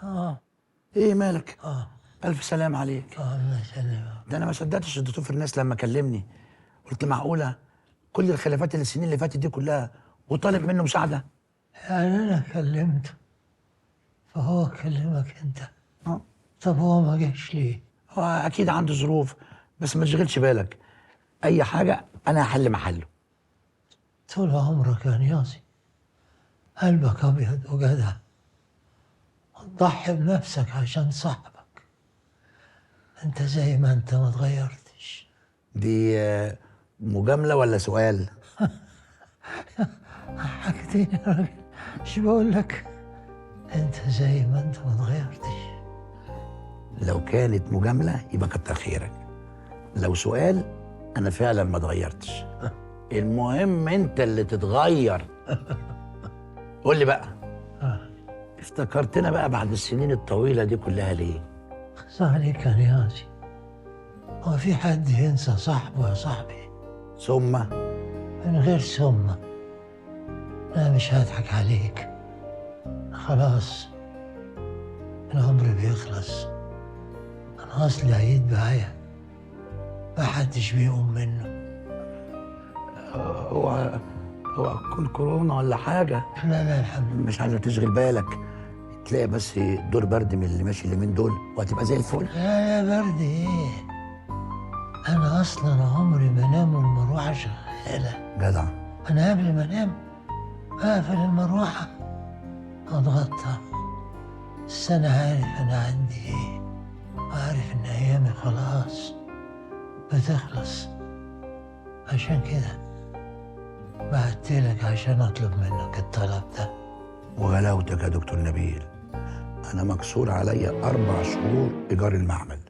اه ايه مالك؟ اه الف سلام عليك. الله يسلمك. ده انا ما صدقتش الدكتور فرناس لما كلمني. قلت معقوله كل الخلافات اللي السنين اللي فاتت دي كلها وطالب منه مساعده؟ يعني انا كلمته فهو كلمك انت. اه طب هو ما جاش ليه؟ هو اكيد عنده ظروف، بس ما تشغلش بالك، اي حاجه انا هحل محله. طول عمرك يا نيازي قلبك ابيض وجدع، تضحي بنفسك عشان صاحبك. انت زي ما انت ما اتغيرتش. دي مجامله ولا سؤال؟ حاجتين يا راجل، مش بقول لك انت زي ما انت ما اتغيرتش. لو كانت مجامله يبقى كتر خيرك، لو سؤال انا فعلا ما اتغيرتش. المهم انت اللي تتغير. قول لي بقى، افتكرتنا بقى بعد السنين الطويله دي كلها ليه؟ خص عليك يا نيازي، هو في حد ينسى صاحبه يا صاحبي؟ ثم من غير ثم. انا مش هضحك عليك، خلاص العمر بيخلص، انا اصلي عيد بعيا محدش بيقوم منه. هو تكون كورونا ولا حاجه؟ لا لا الحمد لله. مش عايزه تشغل بالك، تلاقي بس دور برد من اللي ماشي اليومين دول وهتبقى زي الفل. لا يا برد ايه، انا اصلا عمري ما انام والمروحه شغاله. جدع. انا قبل ما انام اقفل المروحه اضغطها، بس انا عارف انا عندي ايه، وعارف ان ايامي خلاص بتخلص. عشان كده بعتلك عشان اطلب منك الطلب ده. وغلاوتك يا دكتور نبيل، انا مكسور عليا 4 شهور ايجار المعمل،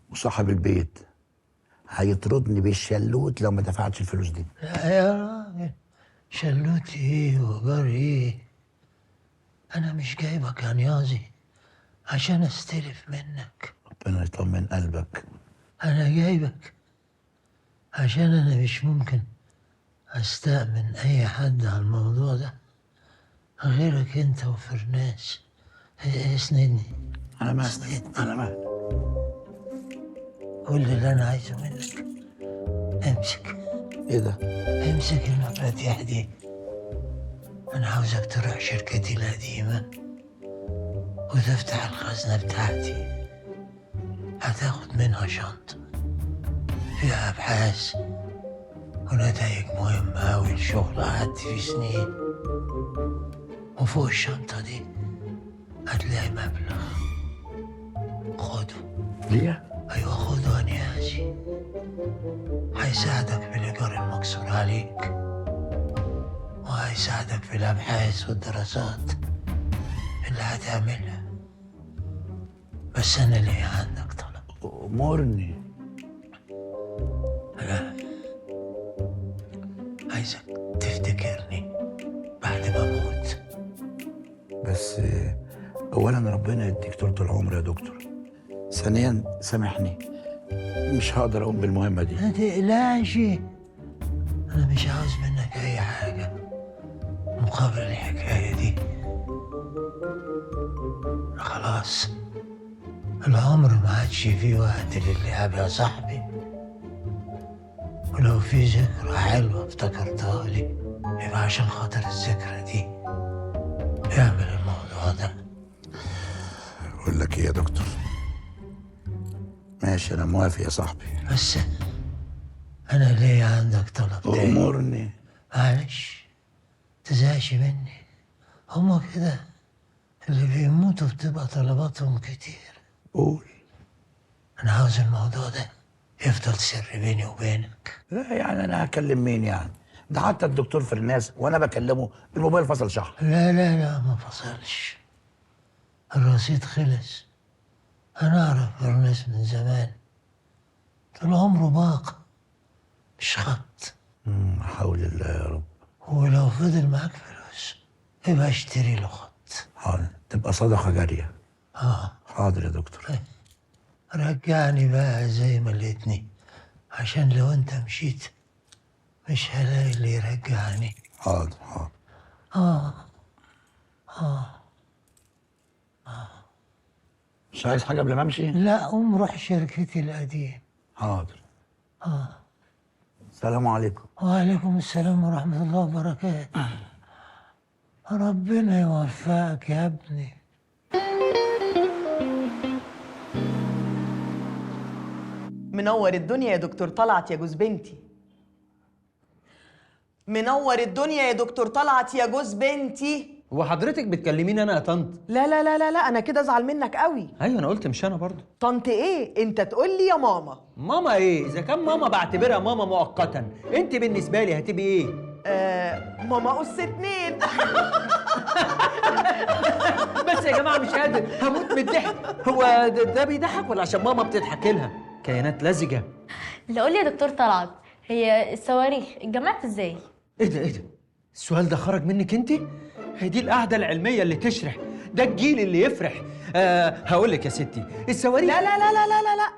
وصاحب البيت هيطردني بالشلوت لو ما دفعتش الفلوس دي. لا يا راجل، شلوت ايه وجار ايه؟ انا مش جايبك يا نيازي عشان استلف منك، ربنا يطمن قلبك. انا جايبك عشان انا مش ممكن استأمن اي حد على الموضوع ده غيرك انت وفرناس. اسندني. انا مالي انا مالي. كل اللي انا عايزه منك امسك. ايه ده؟ امسك المفاتيح دي، انا عاوزك تروح شركتي القديمة وتفتح الخزنة بتاعتي. هتاخد منها شنطة فيها أبحاث ونتائج مهمة أوي لشغل قعدت فيه سنين، وفوق الشنطة دي هتلاقي مبلغ. خده. ليه؟ أيوة خده يا نيازي، هيساعدك في الإيجار المكسور عليك، وهيساعدك في الأبحاث والدراسات اللي هتعملها. بس أنا ليا عندك طلب. امرني. أنا عايزك تفتكرني بعد ما أموت. بس اولا ربنا يديك طول العمر يا دكتور، ثانيا سامحني مش هقدر اقوم بالمهمه دي. ما تقلقش، أنا مش عاوز منك أي حاجة مقابل الحكاية دي. خلاص العمر ما عادش فيه وقت للعب يا صاحبي، ولو في ذكرى حلوة افتكرتها لي يبقى عشان خاطر الذكرى دي اعمل الموضوع ده. اقول لك ايه يا دكتور؟ ماشي انا موافق يا صاحبي. بس أنا ليا عندك طلب تاني. امرني. معلش تزهقش مني، هما كده اللي بيموتوا بتبقى طلباتهم كتير. قول. أنا عاوز الموضوع ده يفضل سر بيني وبينك. لا يعني انا هكلم مين يعني؟ ده حتى الدكتور فرناس وانا بكلمه الموبايل فصل شحن. لا لا لا ما فصلش، الرصيد خلص. أنا أعرف فرناس من زمان، طول عمره باقة مش خط. حول الله يا رب. ولو فضل معاك فلوس يبقى اشتري له خط. حاضر، تبقى صدقه جاريه. اه حاضر يا دكتور. رجعني بقى زي ما لقيتني، عشان لو انت مشيت مش هلاقي اللي يرجعني. حاضر حاضر. اه اه اه مش عايز حاجه قبل ما امشي؟ لا، قوم روح شركتي القديم. حاضر. السلام عليكم. وعليكم السلام ورحمة الله وبركاته. ربنا يوفقك يا ابني. منور الدنيا يا دكتور طلعت يا جوز بنتي. منور الدنيا يا دكتور طلعت يا جوز بنتي. هو حضرتك بتكلميني انا يا طنط؟ لا لا لا لا لا، انا كده ازعل منك قوي. ايوه انا قلت مش انا برضه. طنط ايه؟ انت تقول لي يا ماما. ماما ايه؟ اذا كان ماما بعتبرها ماما مؤقتا، انت بالنسبه لي هتبقي ايه؟ ماما اس 2. بس يا جماعه مش قادر، هموت من الضحك. هو ده بيضحك ولا عشان ماما بتضحك لها؟ كيانات لزجه. اللي قول لي يا دكتور طلعت، هي الصواريخ اتجمعت ازاي؟ ايه ده؟ السؤال ده خرج منك انت؟ هي دي القعده العلميه اللي تشرح، ده الجيل اللي يفرح. هقول لك يا ستي، الصواريخ لا لا لا لا لا لا لا،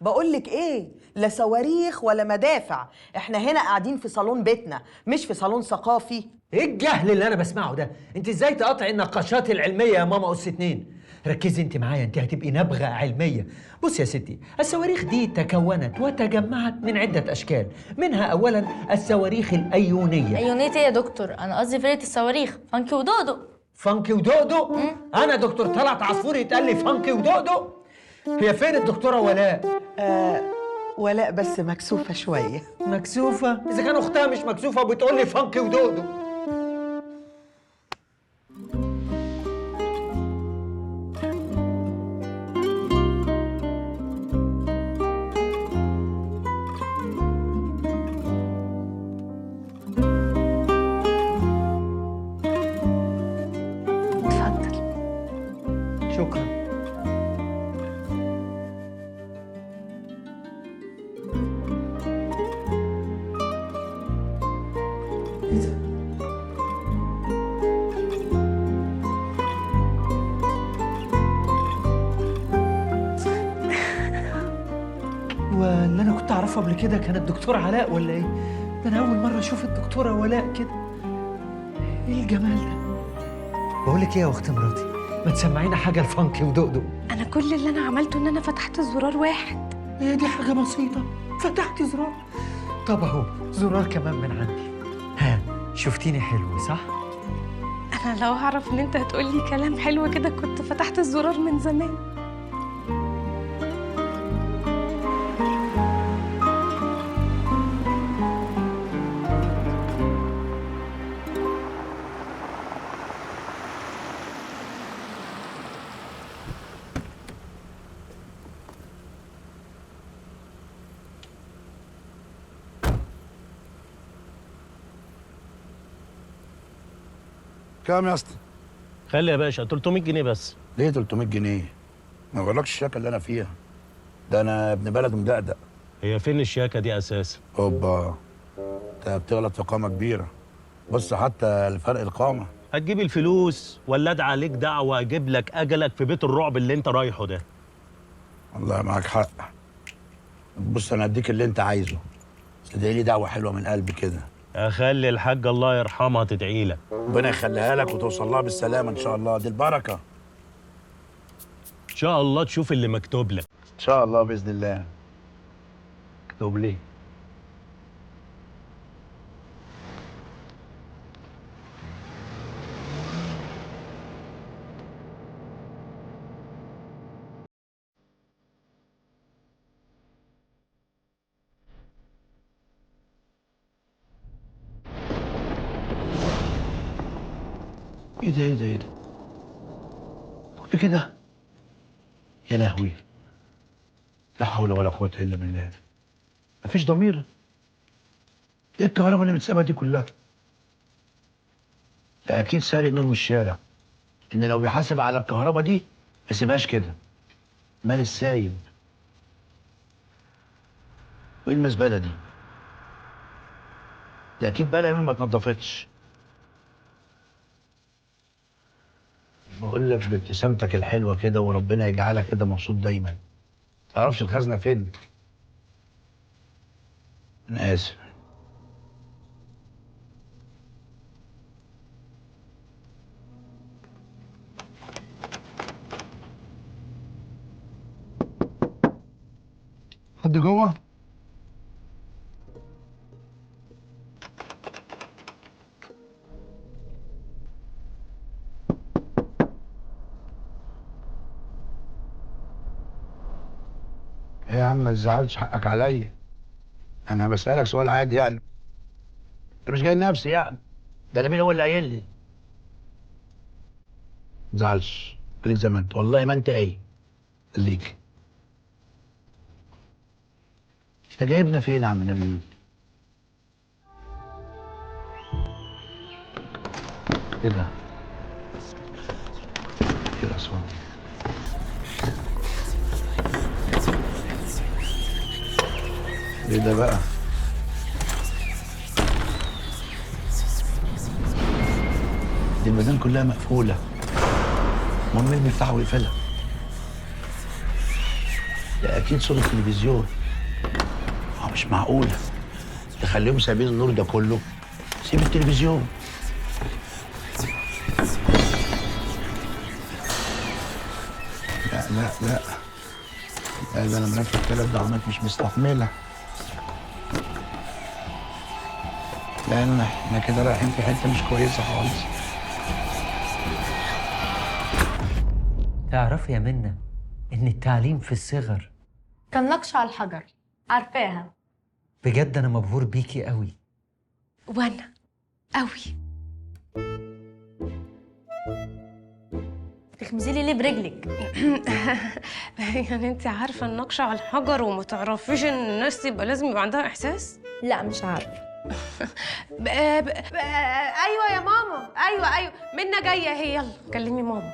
بقول لك ايه، لا صواريخ ولا مدافع. احنا هنا قاعدين في صالون بيتنا مش في صالون ثقافي. ايه الجهل اللي انا بسمعه ده؟ انت ازاي تقاطعي النقاشات العلميه يا ماما اس 2؟ ركزي انت معايا، انت هتبقي نبغه علميه. بصي يا ستي، الصواريخ دي تكونت وتجمعت من عده اشكال، منها اولا الصواريخ الايونيه. ايونية ايه يا دكتور؟ انا قصدي فرقة الصواريخ فانكي ودودو. فانكي ودودو؟ انا دكتور طلعت عصفور يتقال لي فانكي ودودو؟ هي فين الدكتوره ولاء؟ ولاء بس مكسوفه شويه. مكسوفه؟ اذا كان اختها مش مكسوفه وبتقول لي فانكي ودودو. اتفضل. شكرا. واللي انا كنت اعرفه قبل كده كان الدكتور علاء ولا ايه؟ ده انا اول مره اشوف الدكتوره ولاء كده. ايه الجمال ده؟ بقول لك ايه يا اخت مراتي، ما تسمعينا حاجه الفانكي ودقدق. أنا كل اللي أنا عملته إن أنا فتحت زرار واحد. هي دي حاجه بسيطه، فتحت زرار. طب اهو زرار كمان من عندي. ها، شفتيني حلو صح؟ أنا لو أعرف إن أنت هتقولي كلام حلو كده كنت فتحت الزرار من زمان. كام يا اسطى؟ خلي يا باشا 300 جنيه بس. ليه 300 جنيه؟ ما بقولكش الشياكه اللي انا فيها، ده انا ابن بلد مدقدق. هي فين الشياكه دي اساسا؟ اوبا، انت بتغلط في قامه كبيره. بص حتى لفرق القامه. هتجيب الفلوس ولا ادعى عليك دعوه اجيب لك اجلك في بيت الرعب اللي انت رايحه ده؟ والله معاك حق. بص انا اديك اللي انت عايزه، بس ادعي لي دعوه حلوه من قلبي كده. اخلي الحاج الله يرحمها تدعي لك. ربنا يخليها لك وتوصل لها بالسلامه ان شاء الله، دي البركه. ان شاء الله تشوف اللي مكتوب لك. ان شاء الله باذن الله. مكتوب ليه؟ ايه ده؟ في كده؟ يا لهوي، لا حول ولا قوة إلا بالله. مفيش ضمير. ايه الكهرباء اللي متسابة دي كلها؟ ده أكيد سارق نور من الشارع. إن لو بيحاسب على الكهرباء دي ما يسيبهاش كده. مال السايب. وإيه المزبلة دي؟ ده أكيد بقى يوم ما اتنضفتش. بقول لك بابتسامتك الحلوة كده وربنا يجعلك كده مبسوط دايما. تعرفش الخزنة فين؟ أنا آسف. حد جوه؟ ايه يا عم ما تزعلش، حقك عليا. انا بسألك سؤال عادي يعني. انا مش جاي نفسي يعني. ده انا مين هو اللي قايل لي؟ ما تزعلش، خليك زي ما انت، والله ما انت ايه. خليك. انت جايبنا فين يا عم نبيل؟ ايه ده؟ ايه الاصوات دي؟ ايه ده بقى؟ دي المدام كلها مقفولة. المهم مين بيفتحها ويقفلها؟ ده أكيد صوت التلفزيون. مش معقولة تخليهم سايبين النور ده كله. سيب التلفزيون. لا لا لا لا، ده أنا مرافق 3 ضربات مش مستحملة. لأن احنا كده رايحين في حتة مش كويسة خالص. تعرفي يا منى إن التعليم في الصغر كان نقش على الحجر، عارفاها. بجد أنا مبهور بيكي قوي. وانا قوي. تخمزي لي ليه برجلك؟ يعني انت عارفه النقش على الحجر وما تعرفيش ان الناس يبقى لازم يبقى عندها احساس؟ لا مش عارفه. ايوه يا ماما، ايوه منى جايه اهي، يلا كلمي ماما.